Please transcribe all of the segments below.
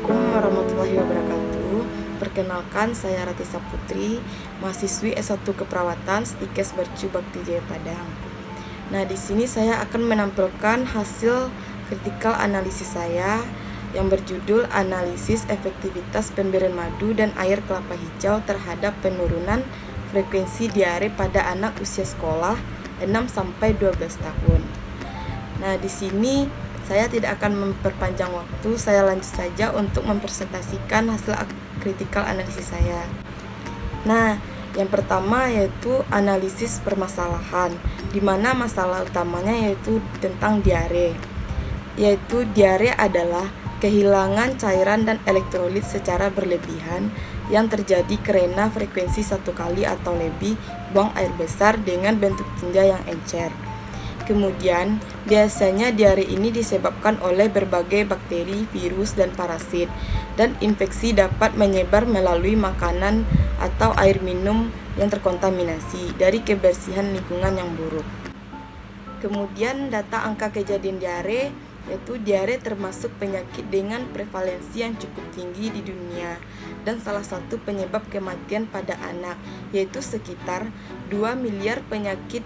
Assalamualaikum warahmatullahi wabarakatuh. Perkenalkan, saya Ratisa Putri, mahasiswi S1 Keperawatan Stikes Mercu Bakti Jaya Padang. Nah, di sini saya akan menampilkan hasil kritikal analisis saya yang berjudul Analisis Efektivitas Pemberian Madu dan Air Kelapa Hijau terhadap penurunan frekuensi diare pada anak usia sekolah 6-12 tahun. Nah, di sini saya tidak akan memperpanjang waktu, saya lanjut saja untuk mempresentasikan hasil kritikal analisis saya. Nah, yang pertama yaitu analisis permasalahan, di mana masalah utamanya yaitu tentang diare. Yaitu diare adalah kehilangan cairan dan elektrolit secara berlebihan yang terjadi karena frekuensi 1 kali atau lebih buang air besar dengan bentuk tinja yang encer. Kemudian, biasanya diare ini disebabkan oleh berbagai bakteri, virus, dan parasit, dan infeksi dapat menyebar melalui makanan atau air minum yang terkontaminasi dari kebersihan lingkungan yang buruk. Kemudian, data angka kejadian diare, yaitu diare termasuk penyakit dengan prevalensi yang cukup tinggi di dunia dan salah satu penyebab kematian pada anak, yaitu sekitar 2 miliar penyakit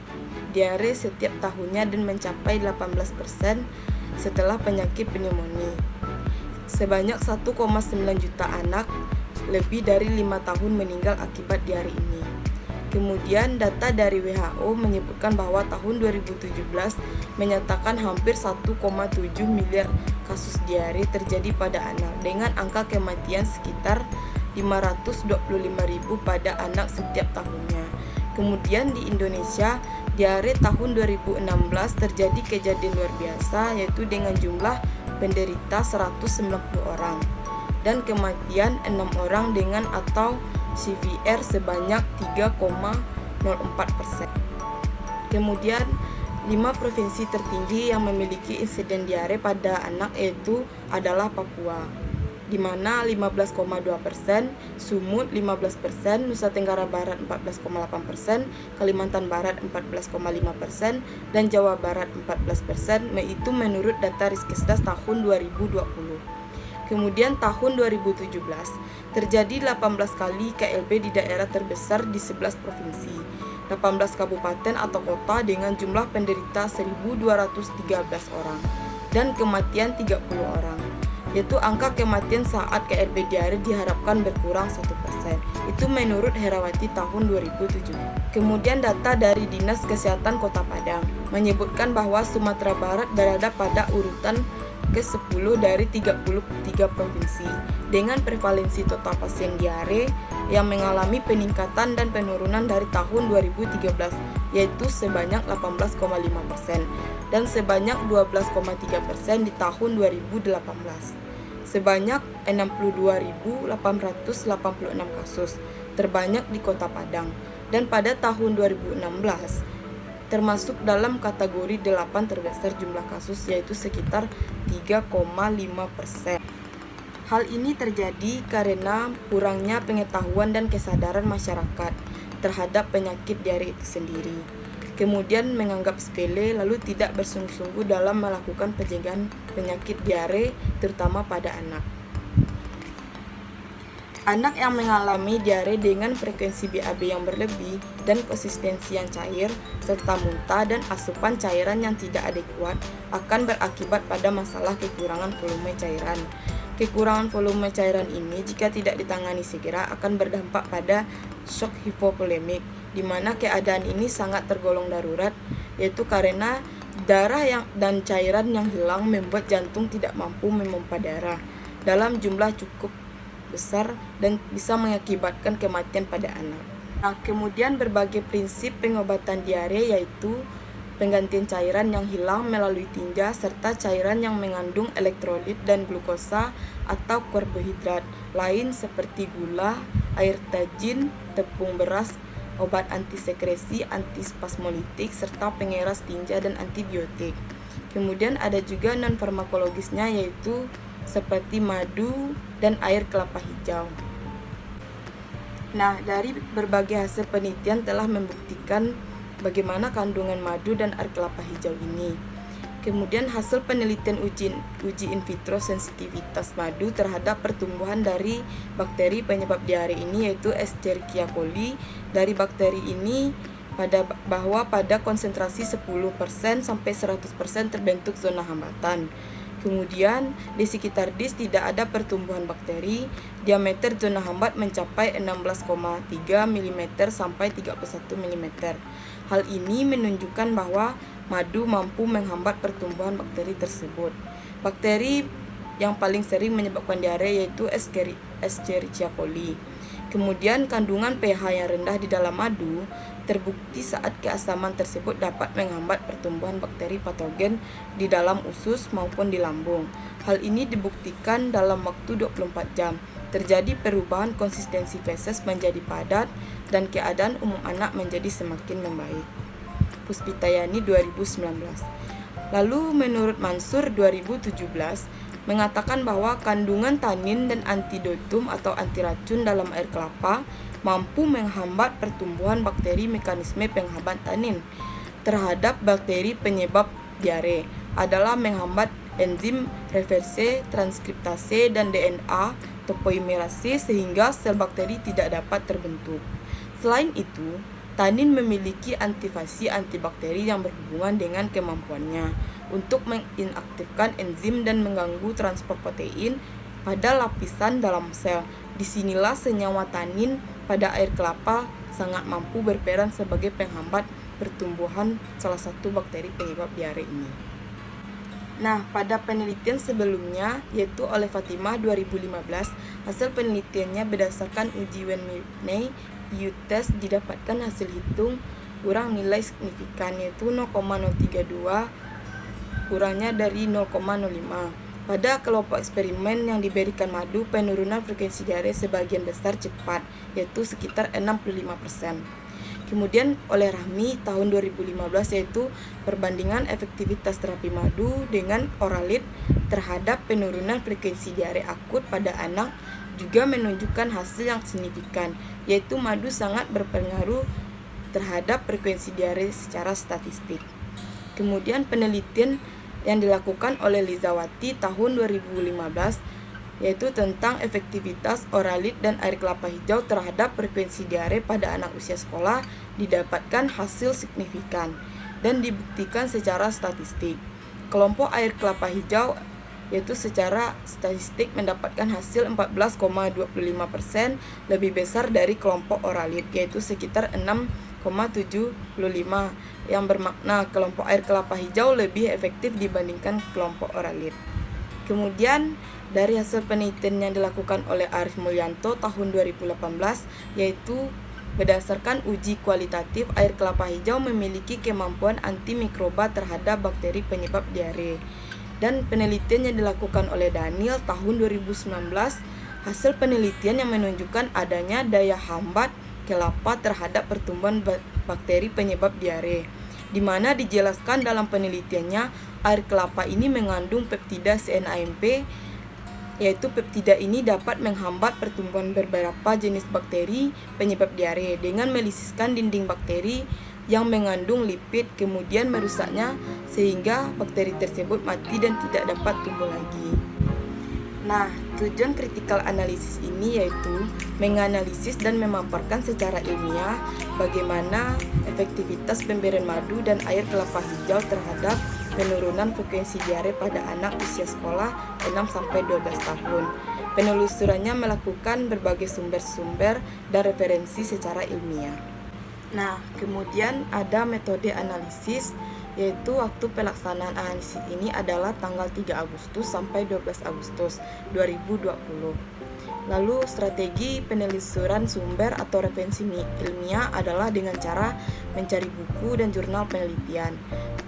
diare setiap tahunnya dan mencapai 18% setelah penyakit pneumonia. Sebanyak 1,9 juta anak lebih dari 5 tahun meninggal akibat diare ini. Kemudian data dari WHO menyebutkan bahwa tahun 2017 menyatakan hampir 1,7 miliar kasus diare terjadi pada anak dengan angka kematian sekitar 525.000 pada anak setiap tahunnya. Kemudian di Indonesia, diare tahun 2016 terjadi kejadian luar biasa, yaitu dengan jumlah penderita 190 orang dan kematian 6 orang dengan atau CVR sebanyak 3,04%. Kemudian 5 provinsi tertinggi yang memiliki insiden diare pada anak yaitu adalah Papua, di mana 15,2%, Sumut 15%, Nusa Tenggara Barat 14,8%, Kalimantan Barat 14,5%, dan Jawa Barat 14%, itu menurut data Riskesdas tahun 2020. Kemudian tahun 2017 terjadi 18 kali KLB di daerah terbesar di 11 provinsi, 18 kabupaten atau kota dengan jumlah penderita 1.213 orang dan kematian 30 orang. Yaitu angka kematian saat KLB diare diharapkan berkurang 1%. Itu menurut Herawati tahun 2007. Kemudian data dari Dinas Kesehatan Kota Padang menyebutkan bahwa Sumatera Barat berada pada urutan ke-10 dari 33 provinsi dengan prevalensi total pasien diare yang mengalami peningkatan dan penurunan dari tahun 2013 yaitu sebanyak 18,5% dan sebanyak 12,3% di tahun 2018. Sebanyak 62.886 kasus, terbanyak di Kota Padang, dan pada tahun 2016 termasuk dalam kategori 8 terbesar jumlah kasus yaitu sekitar 3,5%. Hal ini terjadi karena kurangnya pengetahuan dan kesadaran masyarakat terhadap penyakit diare itu sendiri. Kemudian menganggap sepele lalu tidak bersungguh-sungguh dalam melakukan pencegahan penyakit diare terutama pada anak. Anak yang mengalami diare dengan frekuensi BAB yang berlebih dan konsistensi yang cair, serta muntah dan asupan cairan yang tidak adekuat akan berakibat pada masalah kekurangan volume cairan. Kekurangan volume cairan ini jika tidak ditangani segera akan berdampak pada shock hipovolemik, di mana keadaan ini sangat tergolong darurat, yaitu karena darah dan cairan yang hilang membuat jantung tidak mampu memompa darah dalam jumlah cukup besar dan bisa mengakibatkan kematian pada anak. Nah, kemudian berbagai prinsip pengobatan diare yaitu penggantian cairan yang hilang melalui tinja serta cairan yang mengandung elektrolit dan glukosa atau karbohidrat lain seperti gula, air tajin, tepung beras, obat antisekresi, antispasmolitik, serta pengeras tinja dan antibiotik. Kemudian ada juga non-farmakologisnya yaitu seperti madu dan air kelapa hijau. Nah, dari berbagai hasil penelitian telah membuktikan bagaimana kandungan madu dan air kelapa hijau ini. Kemudian hasil penelitian uji in vitro sensitivitas madu terhadap pertumbuhan dari bakteri penyebab diare ini yaitu Escherichia coli. Dari bakteri ini bahwa pada konsentrasi 10% sampai 100% terbentuk zona hambatan. Kemudian di sekitar disk tidak ada pertumbuhan bakteri. Diameter zona hambat mencapai 16,3 mm sampai 31 mm. Hal ini menunjukkan bahwa madu mampu menghambat pertumbuhan bakteri tersebut. Bakteri yang paling sering menyebabkan diare yaitu Escherichia coli. Kemudian kandungan pH yang rendah di dalam madu terbukti saat keasaman tersebut dapat menghambat pertumbuhan bakteri patogen di dalam usus maupun di lambung. Hal ini dibuktikan dalam waktu 24 jam. Terjadi perubahan konsistensi feses menjadi padat dan keadaan umum anak menjadi semakin membaik. Puspitayani 2019. Lalu menurut Mansur 2017 mengatakan bahwa kandungan tanin dan antidotum atau anti racun dalam air kelapa mampu menghambat pertumbuhan bakteri mekanisme penghambat tanin terhadap bakteri penyebab diare adalah menghambat enzim reverse transkriptase dan DNA topoimerase sehingga sel bakteri tidak dapat terbentuk. Selain itu, tanin memiliki antifasi antibakteri yang berhubungan dengan kemampuannya untuk menginaktifkan enzim dan mengganggu transport protein pada lapisan dalam sel. Disinilah senyawa tanin pada air kelapa sangat mampu berperan sebagai penghambat pertumbuhan salah satu bakteri penyebab diare ini. Nah, pada penelitian sebelumnya, yaitu oleh Fatimah 2015, hasil penelitiannya berdasarkan uji Wien-Whitney U-test didapatkan hasil hitung kurang nilai signifikan yaitu 0,032 kurangnya dari 0,05. Pada kelompok eksperimen yang diberikan madu, penurunan frekuensi diare sebagian besar cepat, yaitu sekitar 65%. Kemudian oleh Rahmi tahun 2015 yaitu perbandingan efektivitas terapi madu dengan oralit terhadap penurunan frekuensi diare akut pada anak juga menunjukkan hasil yang signifikan, yaitu madu sangat berpengaruh terhadap frekuensi diare secara statistik. Kemudian penelitian yang dilakukan oleh Lizawati tahun 2015 yaitu tentang efektivitas oralit dan air kelapa hijau terhadap frekuensi diare pada anak usia sekolah didapatkan hasil signifikan dan dibuktikan secara statistik. Kelompok air kelapa hijau yaitu secara statistik mendapatkan hasil 14,25% lebih besar dari kelompok oralit yaitu sekitar 6,75 yang bermakna kelompok air kelapa hijau lebih efektif dibandingkan kelompok oralit. Kemudian dari hasil penelitian yang dilakukan oleh Arif Mulyanto tahun 2018 yaitu berdasarkan uji kualitatif air kelapa hijau memiliki kemampuan antimikroba terhadap bakteri penyebab diare. Dan penelitian yang dilakukan oleh Daniel tahun 2019 hasil penelitian yang menunjukkan adanya daya hambat kelapa terhadap pertumbuhan bakteri penyebab diare, di mana dijelaskan dalam penelitiannya air kelapa ini mengandung peptida CNAMP, yaitu peptida ini dapat menghambat pertumbuhan beberapa jenis bakteri penyebab diare dengan melisiskan dinding bakteri yang mengandung lipid kemudian merusaknya sehingga bakteri tersebut mati dan tidak dapat tumbuh lagi. Nah, tujuan critical analysis ini yaitu menganalisis dan memaparkan secara ilmiah bagaimana efektivitas pemberian madu dan air kelapa hijau terhadap penurunan frekuensi diare pada anak usia sekolah 6-12 tahun. Penelusurannya melakukan berbagai sumber-sumber dan referensi secara ilmiah. Nah, kemudian ada metode analisis, yaitu waktu pelaksanaan analisis ini adalah tanggal 3 Agustus sampai 12 Agustus 2020. Lalu strategi penelusuran sumber atau referensi ilmiah adalah dengan cara mencari buku dan jurnal penelitian.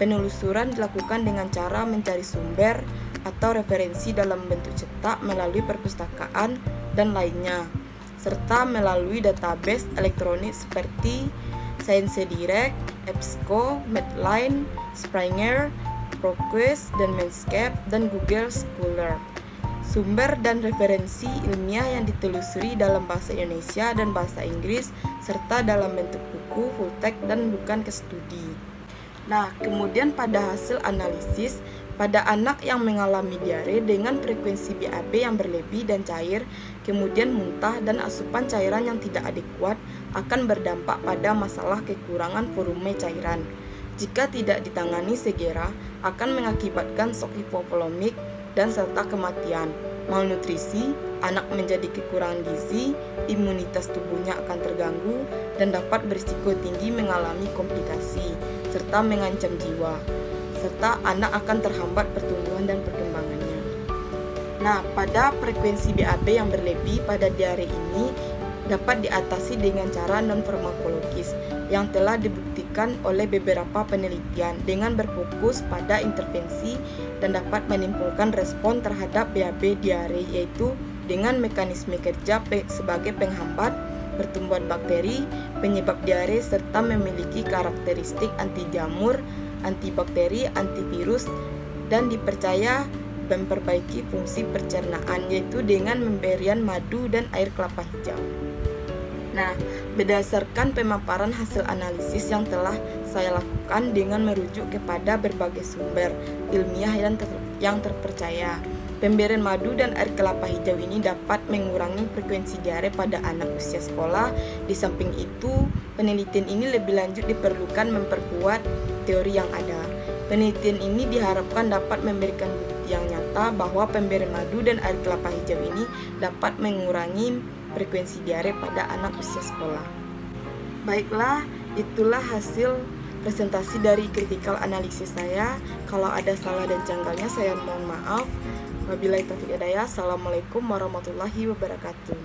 Penelusuran dilakukan dengan cara mencari sumber atau referensi dalam bentuk cetak melalui perpustakaan dan lainnya, serta melalui database elektronik seperti Science Direct, EBSCO, Medline, Springer, ProQuest, dan Medscape, dan Google Scholar. Sumber dan referensi ilmiah yang ditelusuri dalam bahasa Indonesia dan bahasa Inggris, serta dalam bentuk buku, full text, dan bukan ke studi. Nah, kemudian pada hasil analisis, pada anak yang mengalami diare dengan frekuensi BAB yang berlebih dan cair, kemudian muntah dan asupan cairan yang tidak adekuat akan berdampak pada masalah kekurangan volume cairan. Jika tidak ditangani segera, akan mengakibatkan shock hipovolemik dan serta kematian, malnutrisi, anak menjadi kekurangan gizi, imunitas tubuhnya akan terganggu, dan dapat berisiko tinggi mengalami komplikasi, serta mengancam jiwa, serta anak akan terhambat pertumbuhan dan perkembangannya. Nah, pada frekuensi BAB yang berlebih pada diare ini dapat diatasi dengan cara non-farmakologis yang telah dibuktikan oleh beberapa penelitian dengan berfokus pada intervensi dan dapat menimbulkan respon terhadap BAB diare, yaitu dengan mekanisme kerja sebagai penghambat pertumbuhan bakteri, penyebab diare, serta memiliki karakteristik anti jamur, antibakteri, antivirus, dan dipercaya memperbaiki fungsi pencernaan, yaitu dengan pemberian madu dan air kelapa hijau. Nah, berdasarkan pemaparan hasil analisis yang telah saya lakukan dengan merujuk kepada berbagai sumber ilmiah yang terpercaya, pemberian madu dan air kelapa hijau ini dapat mengurangi frekuensi diare pada anak usia sekolah. Di samping itu, penelitian ini lebih lanjut diperlukan memperkuat teori yang ada. Penelitian ini diharapkan dapat memberikan bukti yang nyata bahwa pemberian madu dan air kelapa hijau ini dapat mengurangi frekuensi diare pada anak usia sekolah. Baiklah, itulah hasil presentasi dari critical analisis saya. Kalau ada salah dan janggalnya, saya mohon maaf. Wabillahi taufiq hidayah. Assalamualaikum warahmatullahi wabarakatuh.